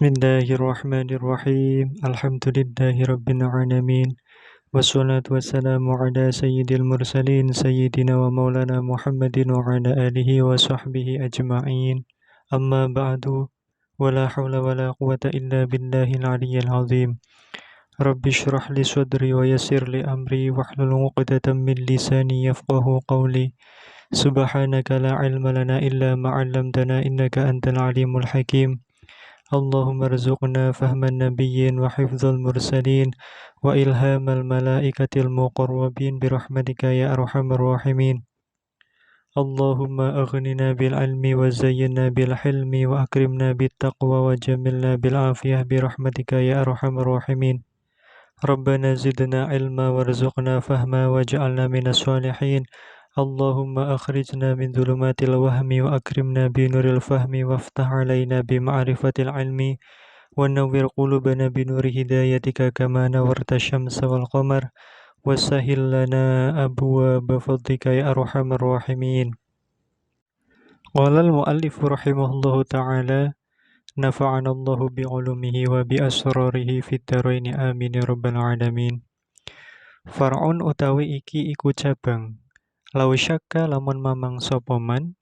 Bismillahirrahmanirrahim. Alhamdulillahi rabbil alamin. Wassalatu wassalamu ala sayyidil mursalin sayyidina wa maulana Muhammadin wa ala alihi wa sahbihi ajma'in. Amma ba'du. Wala hawla wala quwata illa billahil aliyyil azim. Rabbi shrah li sadri wa yassir li amri wahlul 'uqdatam min lisani yafqahu qawli. Subhanaka la ilma lana illa ma 'allamtana innaka antal alimul hakim. Allahumma rzuqna fahman nabiyyin wa hifdzal mursalin wa ilhamal malaikatil muqarrabin birahmatika ya arhamar rahimin. Allahumma aghnina bil ilmi wa zayyinna bil hilmi wa akrimna bit taqwa wa jamilna bil afiyah birahmatika ya arhamar rahimin. Rabbana zidna ilma warzuqna fahma waj'alna minas sholihin. Allahumma akhrijna min dhulumatil wahmi wa akrimna bi nuril fahmi waftah alaina bi ma'rifatil ilmi wa nawwir qulubana bi nuri hidayatika kama nawarta syamsa wal qamar wasahil lana abwaaba fadlika ya arhamar rahimin. Qala al-muallif rahimahullahu ta'ala nafa'ana Allahu bi ulumihi wa bi asrarihi fid dharain amin ya rabbal alamin. Far'un utawi iki iku cabang lau syakka lamun mamang sapa man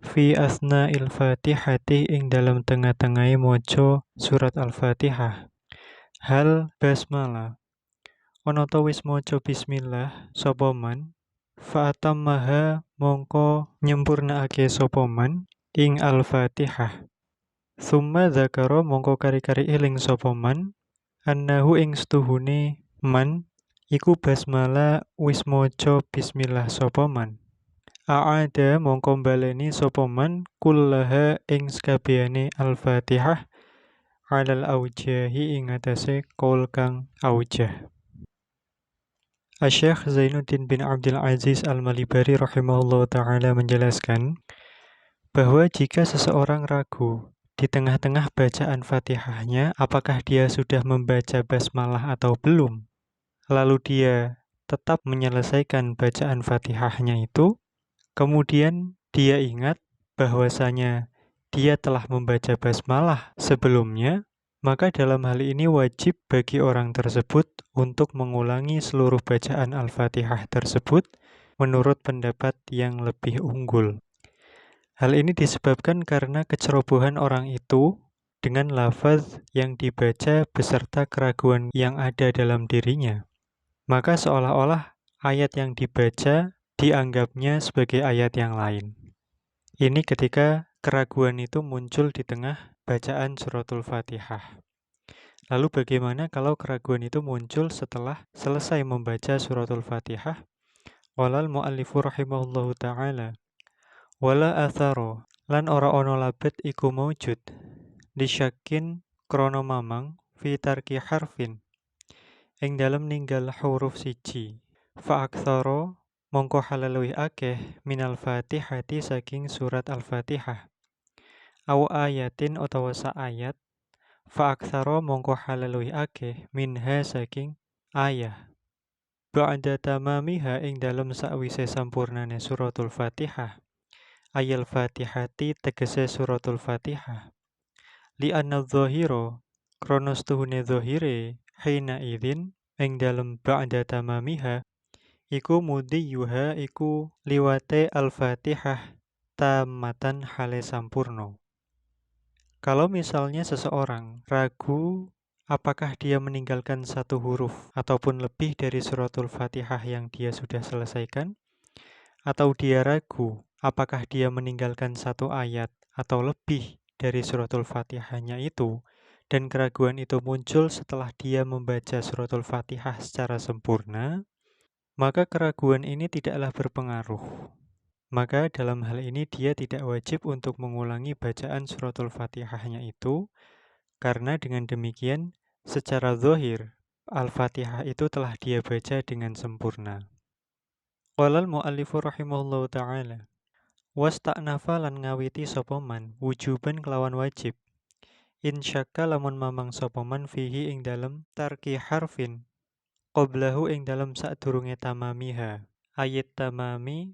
fi asna'il Fatihati ing dalam tengah-tengahe maca surat Al-Fatihah. Hal basmalah ana ta wis maca bismillah sapa man fa atammaha mongko nyempurnaake sapa man ing Al-Fatihah. Summa dzakara mongko kari-kari eling sapa man annahu ing setuhune man iku basmalah wis maca bismillah sapa man. A'ada mongko baleni sapa man kullaha ing sakabehane Al-Fatihah alal aujahi ing atase qaul kang aujah. Asy-Syaikh Zainuddin bin Abdul Aziz Al-Malibari rahimahullah taala menjelaskan bahwa jika seseorang ragu di tengah-tengah bacaan Fatihahnya apakah dia sudah membaca basmalah atau belum, lalu dia tetap menyelesaikan bacaan Fatihahnya itu, kemudian dia ingat bahwasanya dia telah membaca basmalah sebelumnya, maka dalam hal ini wajib bagi orang tersebut untuk mengulangi seluruh bacaan Al-Fatihah tersebut menurut pendapat yang lebih unggul. Hal ini disebabkan karena kecerobohan orang itu dengan lafaz yang dibaca beserta keraguan yang ada dalam dirinya. Maka seolah-olah ayat yang dibaca dianggapnya sebagai ayat yang lain. Ini ketika keraguan itu muncul di tengah bacaan suratul Fatihah. Lalu bagaimana kalau keraguan itu muncul setelah selesai membaca suratul Fatihah? Walal mu'allifu rahimahullahu ta'ala wala atharo lan ora ono labet iku maujud disyakin krono mamang fi tarki harfin ing dalem ninggal huruf siji fa aktsara mongko halal luwih akeh minal Fatihati saking surat Al-Fatihah au ayatin utawa sa ayat fa aktsara mongko halal luwih akeh minha saking ayah ba'da tamamiha ing dalem sakwise sampurnane suratul Fatihah ayal Fatihati tegese suratul Fatihah li anna dhahira kronos tuhune dhahire hina idzin ing dalem ba'da tamamiha iku mudhiyuha iku liwate Al-Fatihah tamatan hale sampurno. Kalau misalnya seseorang ragu apakah dia meninggalkan satu huruf ataupun lebih dari suratul Fatihah yang dia sudah selesaikan, atau dia ragu apakah dia meninggalkan satu ayat atau lebih dari suratul Fatihahnya itu, dan keraguan itu muncul setelah dia membaca suratul Fatihah secara sempurna, maka keraguan ini tidaklah berpengaruh. Maka dalam hal ini dia tidak wajib untuk mengulangi bacaan suratul Fatihahnya itu, karena dengan demikian secara zahir Al-Fatihah itu telah dia baca dengan sempurna. Qalal mu'allifu rahimahullahu ta'ala wasta'nafa lan ngawiti sapa man wujuban kelawan wajib insyakka lamun mamang sapa man fihi ing dalem tarki harfin qablahu ing dalem sadurunge tamamiha ayat tamami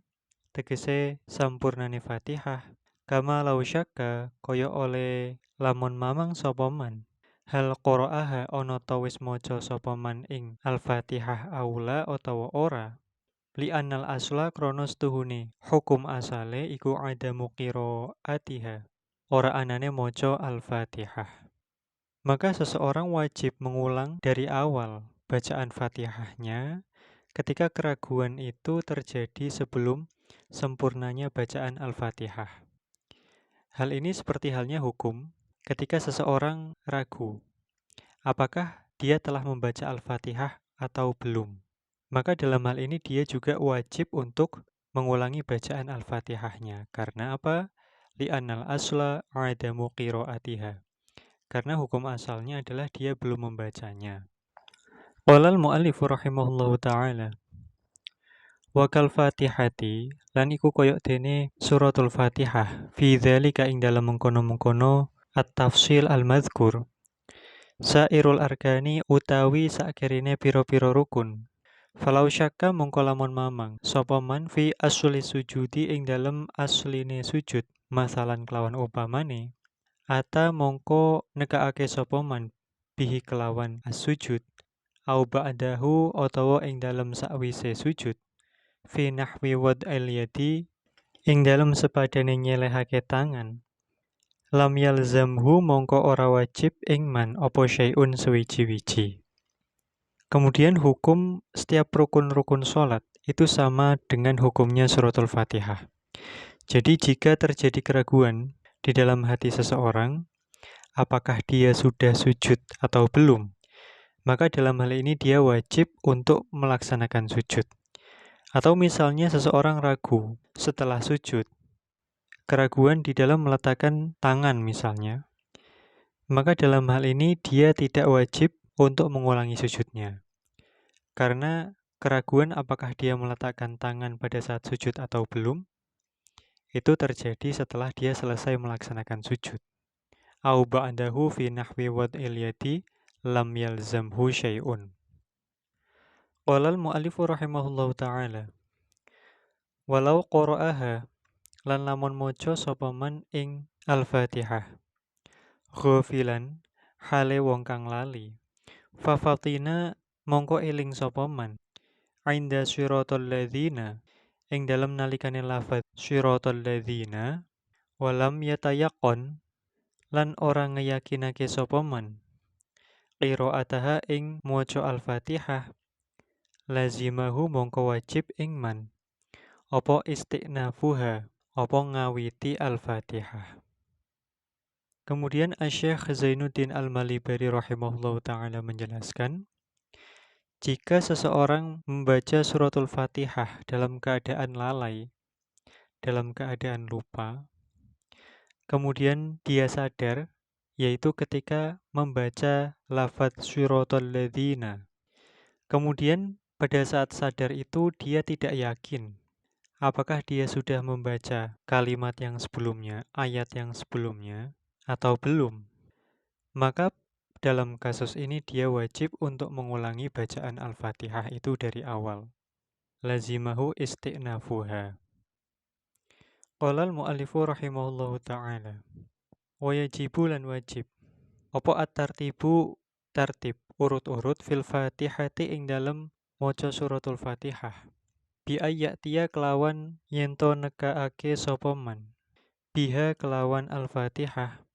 tegese sampurnane Fatihah Kama lau syakka kaya oleh lamun mamang sapa man. Hal qara'aha ana ta wis maca sapa man ing Al-Fatihah aula utawa ora. Li annal asla krana setuhune hukum asale iku adamu qiraatiha. Ora anane maca Al-Fatihah. Maka seseorang wajib mengulang dari awal bacaan Fatihahnya ketika keraguan itu terjadi sebelum sempurnanya bacaan Al-Fatihah. Hal ini seperti halnya hukum ketika seseorang ragu apakah dia telah membaca Al-Fatihah atau belum. Maka dalam hal ini dia juga wajib untuk mengulangi bacaan Al-Fatihahnya. Karena apa? Li'annal asla adamu qiraatiha. Karena hukum asalnya adalah dia belum membacanya. Qala al-mu'allifu rahimahullahu ta'ala. Wa kal Fatihati lan iku koyok dene suratul Fatihah fi dzalika ing dalam mengkono-mengkono at-tafsil al-madzkur sairul arkani utawi sakirine piro-piro rukun. Falau syakka mongko lamun mamang sapa man fi asli sujudi ing dalem asline sujud masalan kelawan upamane ata mongko nekakake sapa man bihi kelawan as-sujud au ba'dahu utawa ing dalem sakwise sujud fi nahwi wad'il yadi ing dalem sepadane nyelehake tangan lam yalzamhu mongko ora wajib ing man apa syai'un sewiji-wiji. Kemudian hukum setiap rukun-rukun sholat itu sama dengan hukumnya suratul Fatihah. Jadi jika terjadi keraguan di dalam hati seseorang, apakah dia sudah sujud atau belum, maka dalam hal ini dia wajib untuk melaksanakan sujud. Atau misalnya seseorang ragu setelah sujud, keraguan di dalam meletakkan tangan misalnya, maka dalam hal ini dia tidak wajib untuk mengulangi sujudnya. Karena keraguan apakah dia meletakkan tangan pada saat sujud atau belum, itu terjadi setelah dia selesai melaksanakan sujud. Au ba'dahu fi nahwi wad'il yadi lam yalzamhu syai'un. Qala al-mu'allifu rahimahullahu ta'ala. Walau qara'aha lan lamun maca sapa man ing Al-Fatihah. Ghafilan hale wong kang lali. Fa fatina mongko eling sapa man inda syiratal ladzina ing dalam nalikane lafaz syiratal ladzina walam yatayaqqan lan ora ngeyakinake sapa man qiraataha ing maca al-Fatihah lazimahu mongko wajib ing man apa istiqnafuha apa ngawiti al-Fatihah. Kemudian Asy-Syaikh Zainuddin Al-Malibari rahimahullahu taala menjelaskan jika seseorang membaca suratul Fatihah dalam keadaan lalai, dalam keadaan lupa, kemudian dia sadar, yaitu ketika membaca lafaz suratul ladzina. Kemudian pada saat sadar itu dia tidak yakin apakah dia sudah membaca kalimat yang sebelumnya, ayat yang sebelumnya, atau belum. Maka dalam kasus ini dia wajib untuk mengulangi bacaan Al-Fatihah itu dari awal. Lazimahu isti'nafuha. Qala al-mu'allifu rahimahullahu ta'ala. Wa yajibu lan wajib. Apa at-tartibu tartib urut-urut fil Fatihati ing dalem maca suratul Fatihah. Bi ayyatiya kelawan yento nekaake sapa man. Biha kelawan Al-Fatihah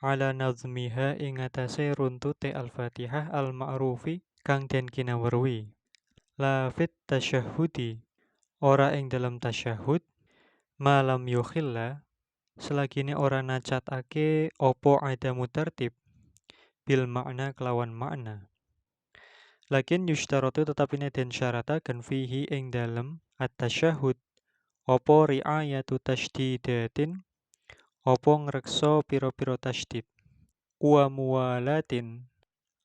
ala nazmiha ing atase runtute Al-Fatihah al-ma'rufi kang den kinawerwi. La fit tasyahudi ora ing dalam tasyahud malam yukhilla selagine ora nacatake opo adamu tertib bil makna kelawan makna. Lakin yushtaratu tetapine den syarataken fihi ing dalem at-tasyahud opo ri'ayatu tashdidatin opo ngrekso piro-piro tasydid wa muwalatin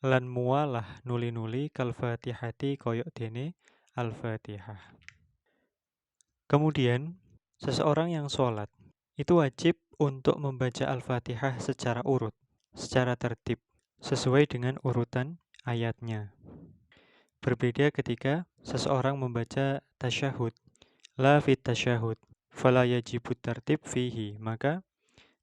lan muwalah nuli-nuli kal Fatihati koyok dene Al-Fatihah. Kemudian seseorang yang sholat itu wajib untuk membaca Al-Fatihah secara urut, secara tertib, sesuai dengan urutan ayatnya. Berbeda ketika seseorang membaca tasyahud, la fit tasyahud. fala yajibut tartib fihi, maka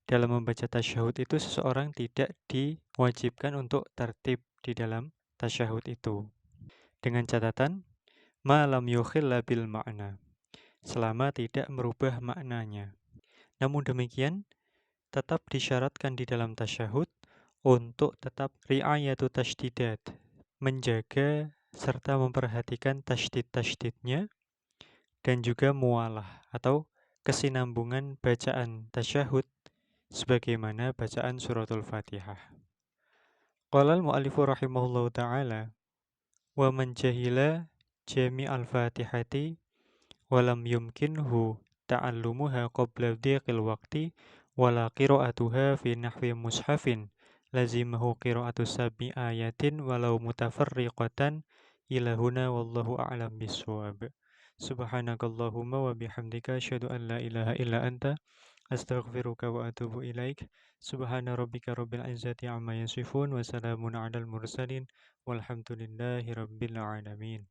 dalam membaca tasyahud itu seseorang tidak diwajibkan untuk tertib di dalam tasyahud itu. Dengan catatan, ma lam yukhilla bil makna, selama tidak merubah maknanya. Namun demikian, tetap disyaratkan di dalam tasyahud untuk tetap ri'ayatu tashdidat, menjaga serta memperhatikan tashdid-tashdidnya dan juga mualah atau kesinambungan bacaan tasyahud sebagaimana bacaan suratul Fatihah. Qala al-mu'allifu rahimahullahu ta'ala wa man jahila jami'al Fatihati walam yumkinhu ta'allumuha qabla dhiqil waqti wala qira'atuha fi nahwi mushafin lazimahu qira'atu sab'i ayatin walau mutafarriqatan ila huna wallahu a'lam bissawab. Subhanakallahumma wa bihamdika asyhadu an la ilaha illa anta astaghfiruka wa atubu ilaik. Subhana rabbika rabbil izzati amma yasifun wa salamun 'alal mursalin walhamdulillahi rabbil alamin.